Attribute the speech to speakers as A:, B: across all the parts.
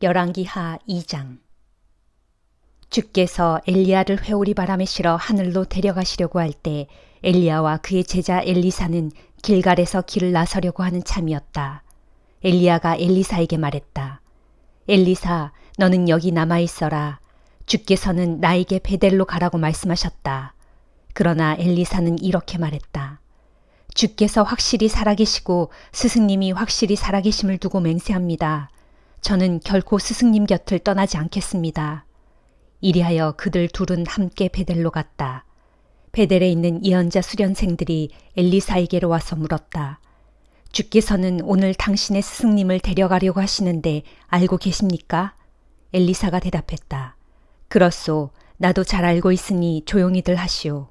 A: 열왕기하 2장. 주께서 엘리야를 회오리 바람에 실어 하늘로 데려가시려고 할 때 엘리야와 그의 제자 엘리사는 길갈에서 길을 나서려고 하는 참이었다. 엘리야가 엘리사에게 말했다. 엘리사, 너는 여기 남아있어라. 주께서는 나에게 베델로 가라고 말씀하셨다. 그러나 엘리사는 이렇게 말했다. 주께서 확실히 살아계시고 스승님이 확실히 살아계심을 두고 맹세합니다. 저는 결코 스승님 곁을 떠나지 않겠습니다. 이리하여 그들 둘은 함께 베델로 갔다. 베델에 있는 예언자 수련생들이 엘리사에게로 와서 물었다. 주께서는 오늘 당신의 스승님을 데려가려고 하시는데 알고 계십니까? 엘리사가 대답했다. 그렇소. 나도 잘 알고 있으니 조용히들 하시오.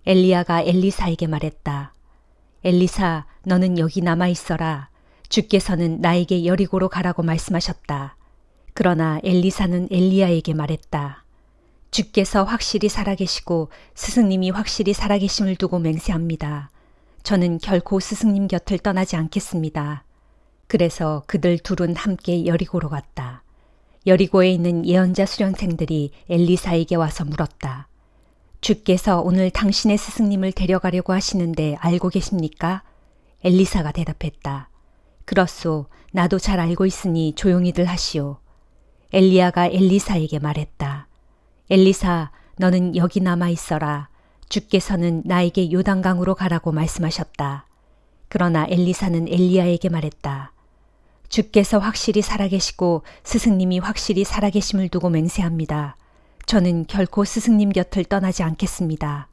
A: 엘리야가 엘리사에게 말했다. 엘리사, 너는 여기 남아있어라. 주께서는 나에게 여리고로 가라고 말씀하셨다. 그러나 엘리사는 엘리야에게 말했다. 주께서 확실히 살아계시고 스승님이 확실히 살아계심을 두고 맹세합니다. 저는 결코 스승님 곁을 떠나지 않겠습니다. 그래서 그들 둘은 함께 여리고로 갔다. 여리고에 있는 예언자 수련생들이 엘리사에게 와서 물었다. 주께서 오늘 당신의 스승님을 데려가려고 하시는데 알고 계십니까? 엘리사가 대답했다. 그렇소. 나도 잘 알고 있으니 조용히들 하시오. 엘리야가 엘리사에게 말했다. 엘리사, 너는 여기 남아있어라. 주께서는 나에게 요단강으로 가라고 말씀하셨다. 그러나 엘리사는 엘리야에게 말했다. 주께서 확실히 살아계시고 스승님이 확실히 살아계심을 두고 맹세합니다. 저는 결코 스승님 곁을 떠나지 않겠습니다.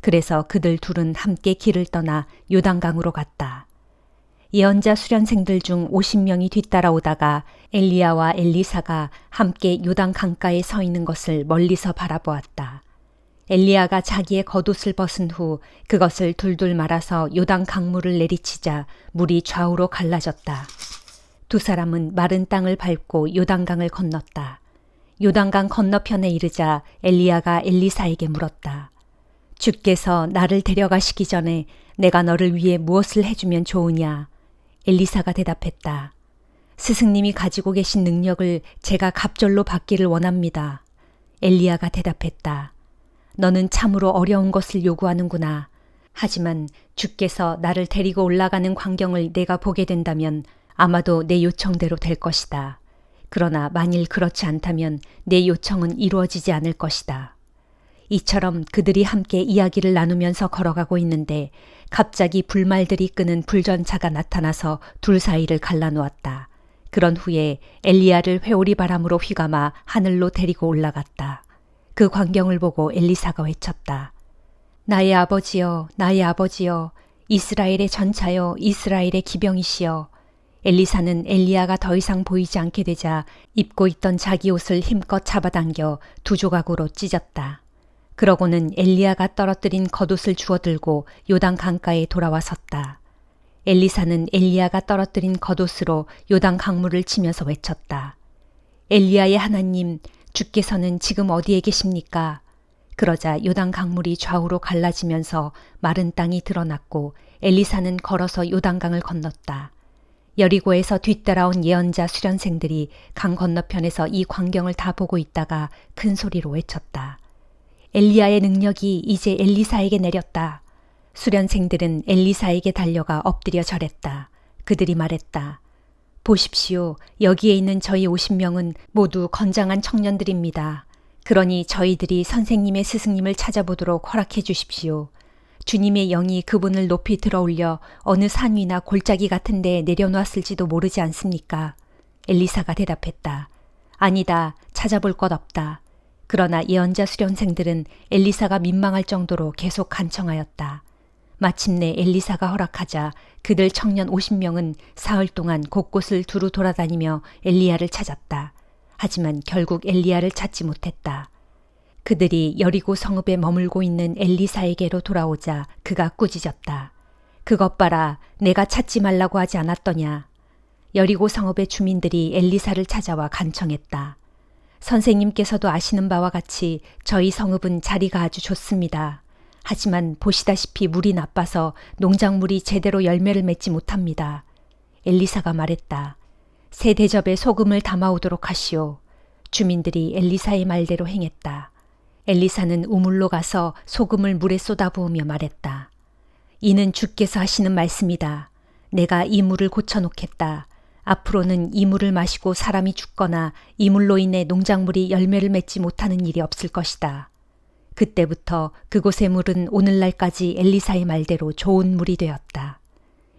A: 그래서 그들 둘은 함께 길을 떠나 요단강으로 갔다. 예언자 수련생들 중 50명이 뒤따라오다가 엘리야와 엘리사가 함께 요단 강가에 서 있는 것을 멀리서 바라보았다. 엘리야가 자기의 겉옷을 벗은 후 그것을 둘둘 말아서 요단 강물을 내리치자 물이 좌우로 갈라졌다. 두 사람은 마른 땅을 밟고 요단강을 건넜다. 요단강 건너편에 이르자 엘리야가 엘리사에게 물었다. 주께서 나를 데려가시기 전에 내가 너를 위해 무엇을 해주면 좋으냐? 엘리사가 대답했다. 스승님이 가지고 계신 능력을 제가 갑절로 받기를 원합니다. 엘리야가 대답했다. 너는 참으로 어려운 것을 요구하는구나. 하지만 주께서 나를 데리고 올라가는 광경을 내가 보게 된다면 아마도 내 요청대로 될 것이다. 그러나 만일 그렇지 않다면 내 요청은 이루어지지 않을 것이다. 이처럼 그들이 함께 이야기를 나누면서 걸어가고 있는데 갑자기 불말들이 끄는 불전차가 나타나서 둘 사이를 갈라놓았다. 그런 후에 엘리야를 회오리 바람으로 휘감아 하늘로 데리고 올라갔다. 그 광경을 보고 엘리사가 외쳤다. 나의 아버지여, 나의 아버지여, 이스라엘의 전차여, 이스라엘의 기병이시여. 엘리사는 엘리야가 더 이상 보이지 않게 되자 입고 있던 자기 옷을 힘껏 잡아당겨 두 조각으로 찢었다. 그러고는 엘리야가 떨어뜨린 겉옷을 주워들고 요단 강가에 돌아와 섰다. 엘리사는 엘리야가 떨어뜨린 겉옷으로 요단 강물을 치면서 외쳤다. 엘리야의 하나님, 주께서는 지금 어디에 계십니까? 그러자 요단 강물이 좌우로 갈라지면서 마른 땅이 드러났고 엘리사는 걸어서 요단강을 건넜다. 여리고에서 뒤따라온 예언자 수련생들이 강 건너편에서 이 광경을 다 보고 있다가 큰 소리로 외쳤다. 엘리야의 능력이 이제 엘리사에게 내렸다. 수련생들은 엘리사에게 달려가 엎드려 절했다. 그들이 말했다. 보십시오. 여기에 있는 저희 50명은 모두 건장한 청년들입니다. 그러니 저희들이 선생님의 스승님을 찾아보도록 허락해 주십시오. 주님의 영이 그분을 높이 들어올려 어느 산 위나 골짜기 같은 데에 내려놓았을지도 모르지 않습니까? 엘리사가 대답했다. 아니다. 찾아볼 것 없다. 그러나 예언자 수련생들은 엘리사가 민망할 정도로 계속 간청하였다. 마침내 엘리사가 허락하자 그들 청년 50명은 사흘 동안 곳곳을 두루 돌아다니며 엘리야를 찾았다. 하지만 결국 엘리야를 찾지 못했다. 그들이 여리고 성읍에 머물고 있는 엘리사에게로 돌아오자 그가 꾸짖었다. 그것 봐라. 내가 찾지 말라고 하지 않았더냐. 여리고 성읍의 주민들이 엘리사를 찾아와 간청했다. 선생님께서도 아시는 바와 같이 저희 성읍은 자리가 아주 좋습니다. 하지만 보시다시피 물이 나빠서 농작물이 제대로 열매를 맺지 못합니다. 엘리사가 말했다. 새 대접에 소금을 담아오도록 하시오. 주민들이 엘리사의 말대로 행했다. 엘리사는 우물로 가서 소금을 물에 쏟아부으며 말했다. 이는 주께서 하시는 말씀이다. 내가 이 물을 고쳐놓겠다. 앞으로는 이 물을 마시고 사람이 죽거나 이 물로 인해 농작물이 열매를 맺지 못하는 일이 없을 것이다. 그때부터 그곳의 물은 오늘날까지 엘리사의 말대로 좋은 물이 되었다.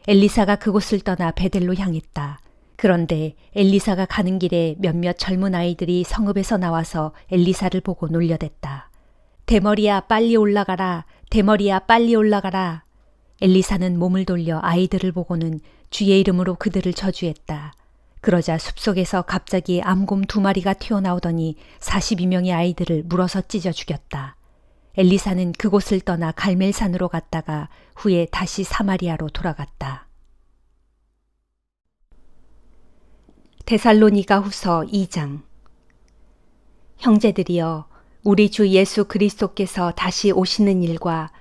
A: 엘리사가 그곳을 떠나 베델로 향했다. 그런데 엘리사가 가는 길에 몇몇 젊은 아이들이 성읍에서 나와서 엘리사를 보고 놀려댔다. 대머리야 빨리 올라가라. 대머리야 빨리 올라가라. 엘리사는 몸을 돌려 아이들을 보고는 주의 이름으로 그들을 저주했다. 그러자 숲속에서 갑자기 암곰 2마리가 튀어나오더니 42명의 아이들을 물어서 찢어 죽였다. 엘리사는 그곳을 떠나 갈멜산으로 갔다가 후에 다시 사마리아로 돌아갔다. 데살로니가 후서 2장. 형제들이여, 우리 주 예수 그리스도께서 다시 오시는 일과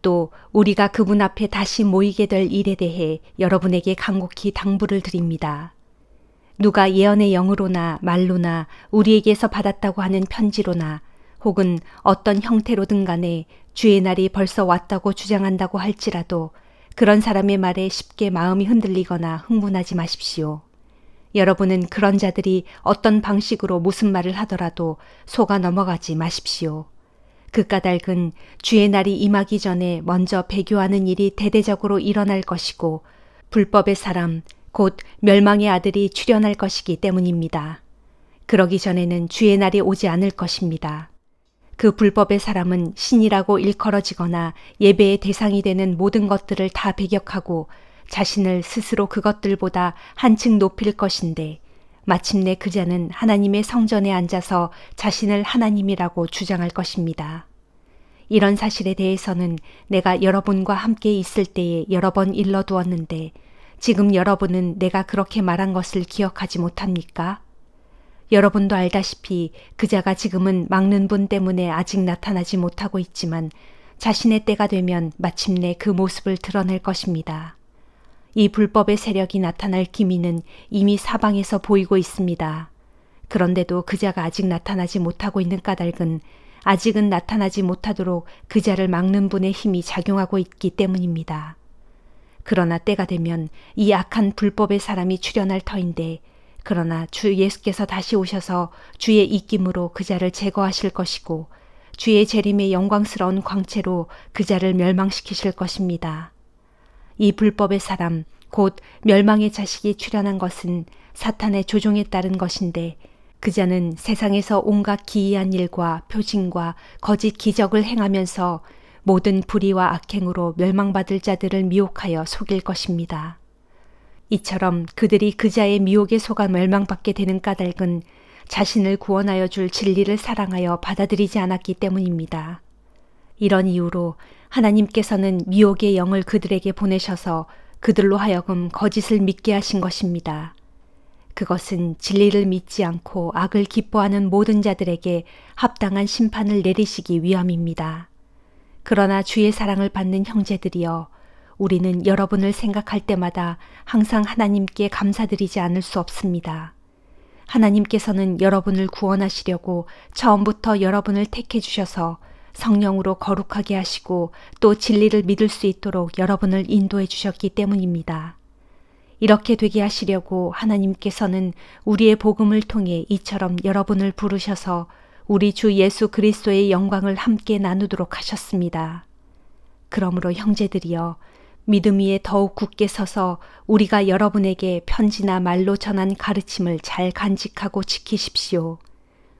A: 또 우리가 그분 앞에 다시 모이게 될 일에 대해 여러분에게 간곡히 당부를 드립니다. 누가 예언의 영으로나 말로나 우리에게서 받았다고 하는 편지로나 혹은 어떤 형태로든 간에 주의 날이 벌써 왔다고 주장한다고 할지라도 그런 사람의 말에 쉽게 마음이 흔들리거나 흥분하지 마십시오. 여러분은 그런 자들이 어떤 방식으로 무슨 말을 하더라도 속아 넘어가지 마십시오. 그 까닭은 주의 날이 임하기 전에 먼저 배교하는 일이 대대적으로 일어날 것이고 불법의 사람, 곧 멸망의 아들이 출현할 것이기 때문입니다. 그러기 전에는 주의 날이 오지 않을 것입니다. 그 불법의 사람은 신이라고 일컬어지거나 예배의 대상이 되는 모든 것들을 다 배격하고 자신을 스스로 그것들보다 한층 높일 것인데 마침내 그 자는 하나님의 성전에 앉아서 자신을 하나님이라고 주장할 것입니다. 이런 사실에 대해서는 내가 여러분과 함께 있을 때에 여러 번 일러두었는데 지금 여러분은 내가 그렇게 말한 것을 기억하지 못합니까? 여러분도 알다시피 그 자가 지금은 막는 분 때문에 아직 나타나지 못하고 있지만 자신의 때가 되면 마침내 그 모습을 드러낼 것입니다. 이 불법의 세력이 나타날 기미는 이미 사방에서 보이고 있습니다. 그런데도 그 자가 아직 나타나지 못하고 있는 까닭은 아직은 나타나지 못하도록 그 자를 막는 분의 힘이 작용하고 있기 때문입니다. 그러나 때가 되면 이 악한 불법의 사람이 출현할 터인데 그러나 주 예수께서 다시 오셔서 주의 입김으로 그 자를 제거하실 것이고 주의 재림의 영광스러운 광채로 그 자를 멸망시키실 것입니다. 이 불법의 사람, 곧 멸망의 자식이 출현한 것은 사탄의 조종에 따른 것인데 그 자는 세상에서 온갖 기이한 일과 표징과 거짓 기적을 행하면서 모든 불의와 악행으로 멸망받을 자들을 미혹하여 속일 것입니다. 이처럼 그들이 그 자의 미혹에 속아 멸망받게 되는 까닭은 자신을 구원하여 줄 진리를 사랑하여 받아들이지 않았기 때문입니다. 이런 이유로 하나님께서는 미혹의 영을 그들에게 보내셔서 그들로 하여금 거짓을 믿게 하신 것입니다. 그것은 진리를 믿지 않고 악을 기뻐하는 모든 자들에게 합당한 심판을 내리시기 위함입니다. 그러나 주의 사랑을 받는 형제들이여, 우리는 여러분을 생각할 때마다 항상 하나님께 감사드리지 않을 수 없습니다. 하나님께서는 여러분을 구원하시려고 처음부터 여러분을 택해 주셔서 성령으로 거룩하게 하시고 또 진리를 믿을 수 있도록 여러분을 인도해 주셨기 때문입니다. 이렇게 되게 하시려고 하나님께서는 우리의 복음을 통해 이처럼 여러분을 부르셔서 우리 주 예수 그리스도의 영광을 함께 나누도록 하셨습니다. 그러므로 형제들이여, 믿음 위에 더욱 굳게 서서 우리가 여러분에게 편지나 말로 전한 가르침을 잘 간직하고 지키십시오.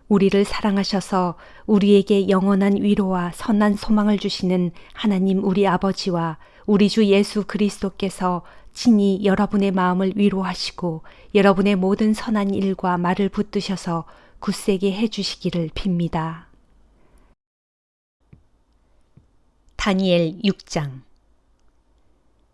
A: 우리를 사랑하셔서 우리에게 영원한 위로와 선한 소망을 주시는 하나님 우리 아버지와 우리 주 예수 그리스도께서 친히 여러분의 마음을 위로하시고 여러분의 모든 선한 일과 말을 붙드셔서 굳세게 해주시기를 빕니다. 다니엘 6장.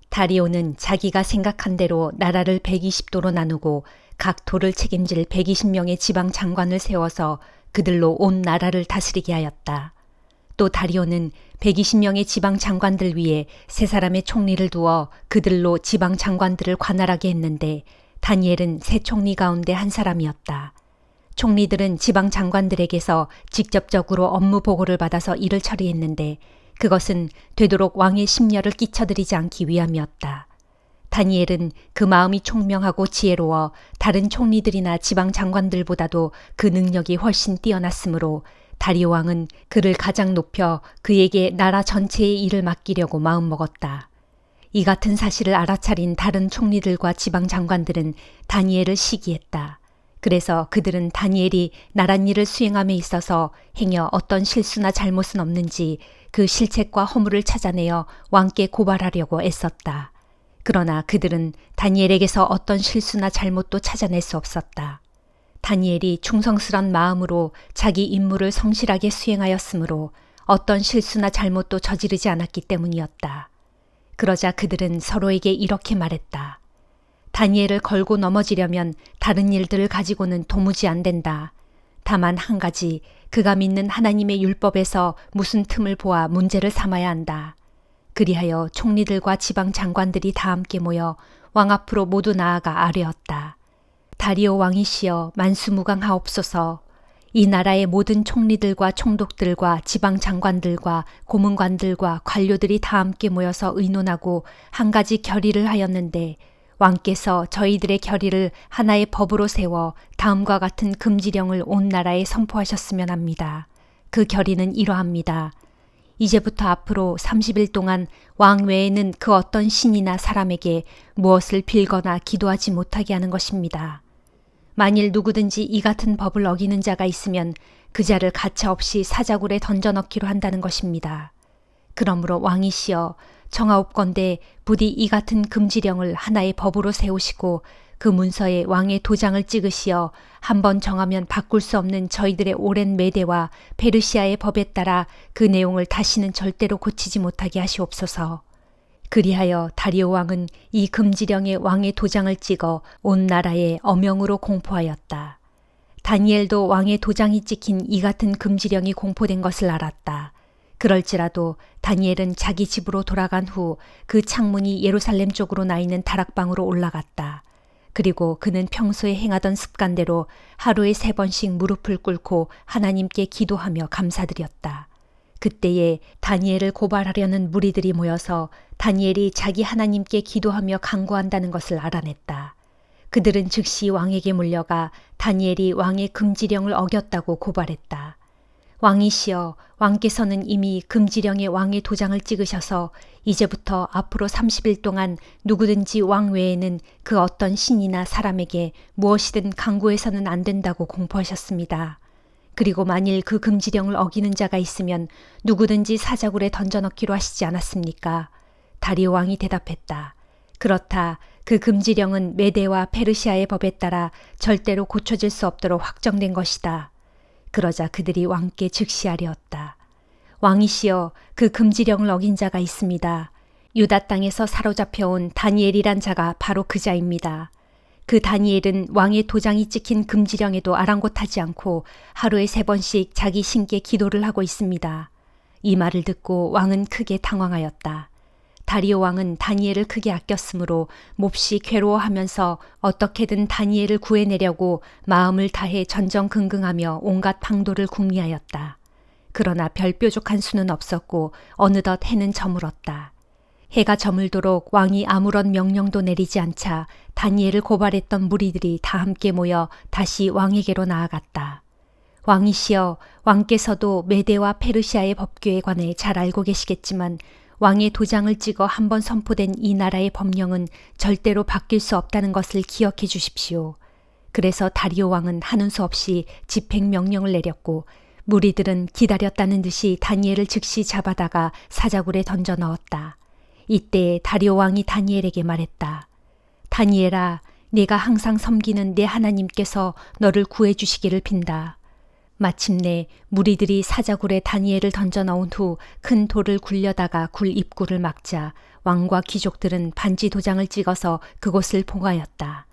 A: 다리오는 자기가 생각한 대로 나라를 120도로 나누고 각 도를 책임질 120명의 지방 장관을 세워서 그들로 온 나라를 다스리게 하였다. 또 다리오는 120명의 지방 장관들 위에 3사람의 총리를 두어 그들로 지방 장관들을 관할하게 했는데 다니엘은 세 총리 가운데 한 사람이었다. 총리들은 지방 장관들에게서 직접적으로 업무 보고를 받아서 일을 처리했는데 그것은 되도록 왕의 심려를 끼쳐드리지 않기 위함이었다. 다니엘은 그 마음이 총명하고 지혜로워 다른 총리들이나 지방 장관들보다도 그 능력이 훨씬 뛰어났으므로 다리오 왕은 그를 가장 높여 그에게 나라 전체의 일을 맡기려고 마음먹었다. 이 같은 사실을 알아차린 다른 총리들과 지방 장관들은 다니엘을 시기했다. 그래서 그들은 다니엘이 나랏일을 수행함에 있어서 행여 어떤 실수나 잘못은 없는지 그 실책과 허물을 찾아내어 왕께 고발하려고 애썼다. 그러나 그들은 다니엘에게서 어떤 실수나 잘못도 찾아낼 수 없었다. 다니엘이 충성스런 마음으로 자기 임무를 성실하게 수행하였으므로 어떤 실수나 잘못도 저지르지 않았기 때문이었다. 그러자 그들은 서로에게 이렇게 말했다. 다니엘을 걸고 넘어지려면 다른 일들을 가지고는 도무지 안 된다. 다만 한 가지, 그가 믿는 하나님의 율법에서 무슨 틈을 보아 문제를 삼아야 한다. 그리하여 총리들과 지방 장관들이 다 함께 모여 왕 앞으로 모두 나아가 아뢰었다. 다리오 왕이시여 만수무강하옵소서. 이 나라의 모든 총리들과 총독들과 지방 장관들과 고문관들과 관료들이 다 함께 모여서 의논하고 한 가지 결의를 하였는데 왕께서 저희들의 결의를 하나의 법으로 세워 다음과 같은 금지령을 온 나라에 선포하셨으면 합니다. 그 결의는 이러합니다. 이제부터 앞으로 30일 동안 왕 외에는 그 어떤 신이나 사람에게 무엇을 빌거나 기도하지 못하게 하는 것입니다. 만일 누구든지 이 같은 법을 어기는 자가 있으면 그 자를 가차없이 사자굴에 던져넣기로 한다는 것입니다. 그러므로 왕이시여 청하옵건대 부디 이 같은 금지령을 하나의 법으로 세우시고 그 문서에 왕의 도장을 찍으시어 한번 정하면 바꿀 수 없는 저희들의 오랜 매대와 페르시아의 법에 따라 그 내용을 다시는 절대로 고치지 못하게 하시옵소서. 그리하여 다리오 왕은 이 금지령에 왕의 도장을 찍어 온 나라에 엄영으로 공포하였다. 다니엘도 왕의 도장이 찍힌 이 같은 금지령이 공포된 것을 알았다. 그럴지라도 다니엘은 자기 집으로 돌아간 후 그 창문이 예루살렘 쪽으로 나 있는 다락방으로 올라갔다. 그리고 그는 평소에 행하던 습관대로 하루에 3번씩 무릎을 꿇고 하나님께 기도하며 감사드렸다. 그때에 다니엘을 고발하려는 무리들이 모여서 다니엘이 자기 하나님께 기도하며 간구한다는 것을 알아냈다. 그들은 즉시 왕에게 몰려가 다니엘이 왕의 금지령을 어겼다고 고발했다. 왕이시여, 왕께서는 이미 금지령에 왕의 도장을 찍으셔서 이제부터 앞으로 30일 동안 누구든지 왕 외에는 그 어떤 신이나 사람에게 무엇이든 강구해서는 안 된다고 공포하셨습니다. 그리고 만일 그 금지령을 어기는 자가 있으면 누구든지 사자굴에 던져넣기로 하시지 않았습니까? 다리오 왕이 대답했다. 그렇다. 그 금지령은 메대와 페르시아의 법에 따라 절대로 고쳐질 수 없도록 확정된 것이다. 그러자 그들이 왕께 즉시 아뢰었다. 왕이시여, 그 금지령을 어긴 자가 있습니다. 유다 땅에서 사로잡혀온 다니엘이란 자가 바로 그 자입니다. 그 다니엘은 왕의 도장이 찍힌 금지령에도 아랑곳하지 않고 하루에 3번씩 자기 신께 기도를 하고 있습니다. 이 말을 듣고 왕은 크게 당황하였다. 다리오 왕은 다니엘을 크게 아꼈으므로 몹시 괴로워하면서 어떻게든 다니엘을 구해내려고 마음을 다해 전전긍긍하며 온갖 방도를 궁리하였다. 그러나 별 뾰족한 수는 없었고 어느덧 해는 저물었다. 해가 저물도록 왕이 아무런 명령도 내리지 않자 다니엘을 고발했던 무리들이 다 함께 모여 다시 왕에게로 나아갔다. 왕이시여, 왕께서도 메대와 페르시아의 법규에 관해 잘 알고 계시겠지만 왕의 도장을 찍어 한번 선포된 이 나라의 법령은 절대로 바뀔 수 없다는 것을 기억해 주십시오. 그래서 다리오 왕은 하는 수 없이 집행명령을 내렸고 무리들은 기다렸다는 듯이 다니엘을 즉시 잡아다가 사자굴에 던져 넣었다. 이때 다리오 왕이 다니엘에게 말했다. 다니엘아, 네가 항상 섬기는 내 하나님께서 너를 구해 주시기를 빈다. 마침내 무리들이 사자굴에 다니엘을 던져 넣은 후 큰 돌을 굴려다가 굴 입구를 막자 왕과 귀족들은 반지 도장을 찍어서 그곳을 봉하였다.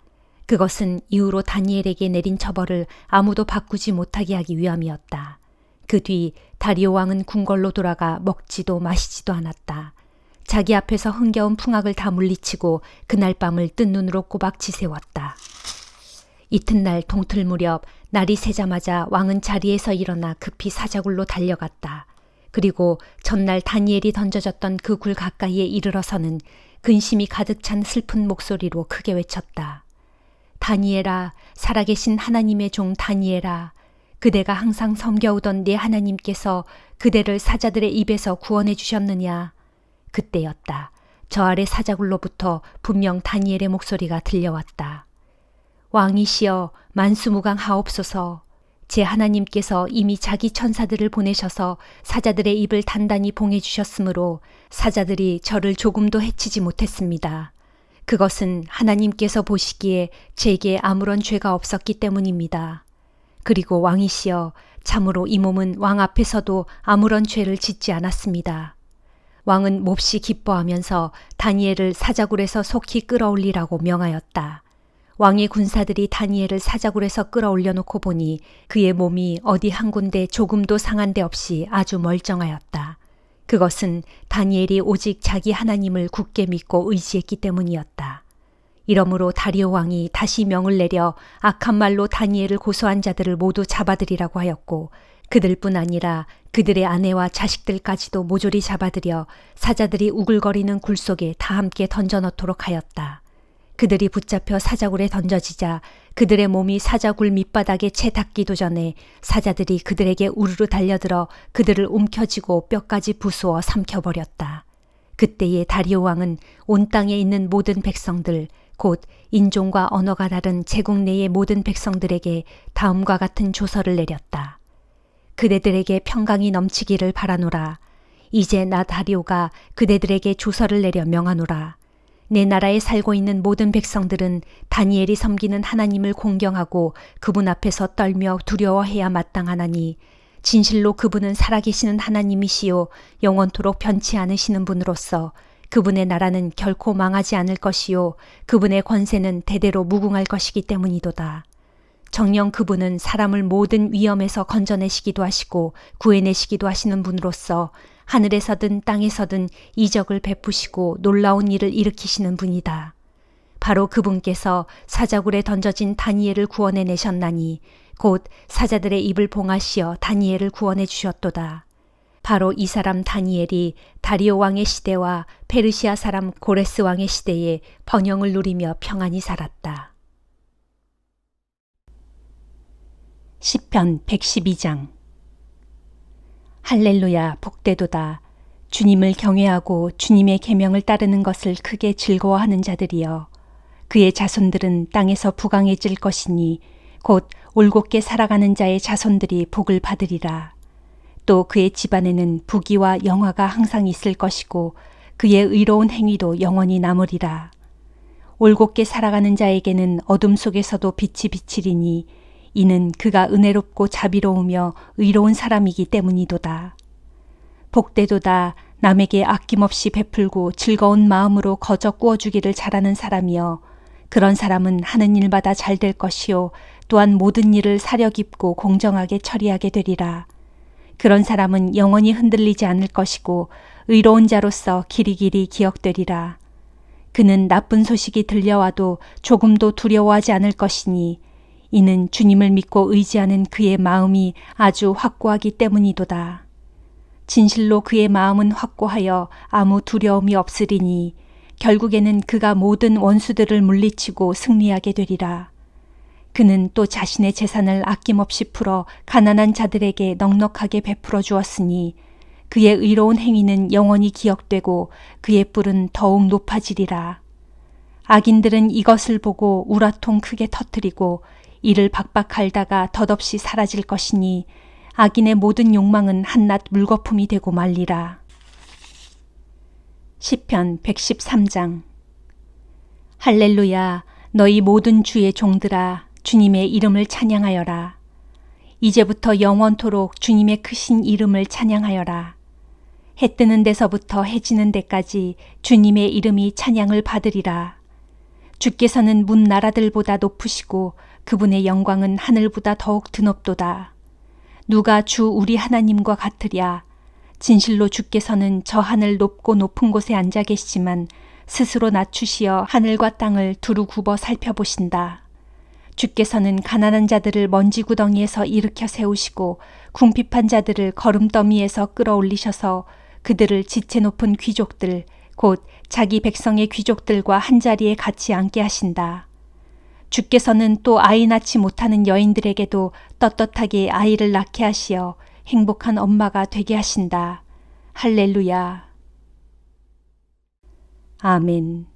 A: 그것은 이후로 다니엘에게 내린 처벌을 아무도 바꾸지 못하게 하기 위함이었다. 그 뒤 다리오 왕은 궁궐로 돌아가 먹지도 마시지도 않았다. 자기 앞에서 흥겨운 풍악을 다 물리치고 그날 밤을 뜬 눈으로 꼬박 지새웠다. 이튿날 동틀 무렵 날이 새자마자 왕은 자리에서 일어나 급히 사자굴로 달려갔다. 그리고 전날 다니엘이 던져졌던 그 굴 가까이에 이르러서는 근심이 가득 찬 슬픈 목소리로 크게 외쳤다. 다니엘아, 살아계신 하나님의 종 다니엘아, 그대가 항상 섬겨오던 네 하나님께서 그대를 사자들의 입에서 구원해 주셨느냐. 그때였다. 저 아래 사자굴로부터 분명 다니엘의 목소리가 들려왔다. 왕이시여, 만수무강하옵소서. 제 하나님께서 이미 자기 천사들을 보내셔서 사자들의 입을 단단히 봉해 주셨으므로 사자들이 저를 조금도 해치지 못했습니다. 그것은 하나님께서 보시기에 제게 아무런 죄가 없었기 때문입니다. 그리고 왕이시여, 참으로 이 몸은 왕 앞에서도 아무런 죄를 짓지 않았습니다. 왕은 몹시 기뻐하면서 다니엘을 사자굴에서 속히 끌어올리라고 명하였다. 왕의 군사들이 다니엘을 사자굴에서 끌어올려 놓고 보니 그의 몸이 어디 한 군데 조금도 상한 데 없이 아주 멀쩡하였다. 그것은 다니엘이 오직 자기 하나님을 굳게 믿고 의지했기 때문이었다. 이러므로 다리오 왕이 다시 명을 내려 악한 말로 다니엘을 고소한 자들을 모두 잡아들이라고 하였고, 그들뿐 아니라 그들의 아내와 자식들까지도 모조리 잡아들여 사자들이 우글거리는 굴 속에 다 함께 던져넣도록 하였다. 그들이 붙잡혀 사자굴에 던져지자 그들의 몸이 사자굴 밑바닥에 채 닿기도 전에 사자들이 그들에게 우르르 달려들어 그들을 움켜쥐고 뼈까지 부수어 삼켜버렸다. 그때에 다리오 왕은 온 땅에 있는 모든 백성들, 곧 인종과 언어가 다른 제국 내의 모든 백성들에게 다음과 같은 조서를 내렸다. 그대들에게 평강이 넘치기를 바라노라. 이제 나 다리오가 그대들에게 조서를 내려 명하노라. 내 나라에 살고 있는 모든 백성들은 다니엘이 섬기는 하나님을 공경하고 그분 앞에서 떨며 두려워해야 마땅하나니, 진실로 그분은 살아계시는 하나님이시요 영원토록 변치 않으시는 분으로서 그분의 나라는 결코 망하지 않을 것이요 그분의 권세는 대대로 무궁할 것이기 때문이도다. 정녕 그분은 사람을 모든 위험에서 건져내시기도 하시고 구해내시기도 하시는 분으로서 하늘에서든 땅에서든 이적을 베푸시고 놀라운 일을 일으키시는 분이다. 바로 그분께서 사자굴에 던져진 다니엘을 구원해 내셨나니 곧 사자들의 입을 봉하시어 다니엘을 구원해 주셨도다. 바로 이 사람 다니엘이 다리오 왕의 시대와 페르시아 사람 고레스 왕의 시대에 번영을 누리며 평안히 살았다. 시편 112장. 할렐루야, 복되도다. 주님을 경외하고 주님의 계명을 따르는 것을 크게 즐거워하는 자들이여. 그의 자손들은 땅에서 부강해질 것이니 곧 올곧게 살아가는 자의 자손들이 복을 받으리라. 또 그의 집안에는 부귀와 영화가 항상 있을 것이고 그의 의로운 행위도 영원히 남으리라. 올곧게 살아가는 자에게는 어둠 속에서도 빛이 비치리니 이는 그가 은혜롭고 자비로우며 의로운 사람이기 때문이도다. 복되도다. 남에게 아낌없이 베풀고 즐거운 마음으로 거저 구워주기를 잘하는 사람이여. 그런 사람은 하는 일마다 잘 될 것이요 또한 모든 일을 사려 깊고 공정하게 처리하게 되리라. 그런 사람은 영원히 흔들리지 않을 것이고 의로운 자로서 길이길이 기억되리라. 그는 나쁜 소식이 들려와도 조금도 두려워하지 않을 것이니 이는 주님을 믿고 의지하는 그의 마음이 아주 확고하기 때문이도다. 진실로 그의 마음은 확고하여 아무 두려움이 없으리니 결국에는 그가 모든 원수들을 물리치고 승리하게 되리라. 그는 또 자신의 재산을 아낌없이 풀어 가난한 자들에게 넉넉하게 베풀어 주었으니 그의 의로운 행위는 영원히 기억되고 그의 뿔은 더욱 높아지리라. 악인들은 이것을 보고 우라통 크게 터뜨리고 이를 박박 앓다가 덧없이 사라질 것이니 악인의 모든 욕망은 한낱 물거품이 되고 말리라. 시편 113장. 할렐루야, 너희 모든 주의 종들아, 주님의 이름을 찬양하여라. 이제부터 영원토록 주님의 크신 이름을 찬양하여라. 해 뜨는 데서부터 해 지는 데까지 주님의 이름이 찬양을 받으리라. 주께서는 문 나라들보다 높으시고 그분의 영광은 하늘보다 더욱 드높도다. 누가 주 우리 하나님과 같으랴. 진실로 주께서는 저 하늘 높고 높은 곳에 앉아 계시지만 스스로 낮추시어 하늘과 땅을 두루 굽어 살펴보신다. 주께서는 가난한 자들을 먼지 구덩이에서 일으켜 세우시고 궁핍한 자들을 거름더미에서 끌어올리셔서 그들을 지체 높은 귀족들, 곧 자기 백성의 귀족들과 한자리에 같이 앉게 하신다. 주께서는 또 아이 낳지 못하는 여인들에게도 떳떳하게 아이를 낳게 하시어 행복한 엄마가 되게 하신다. 할렐루야. 아멘.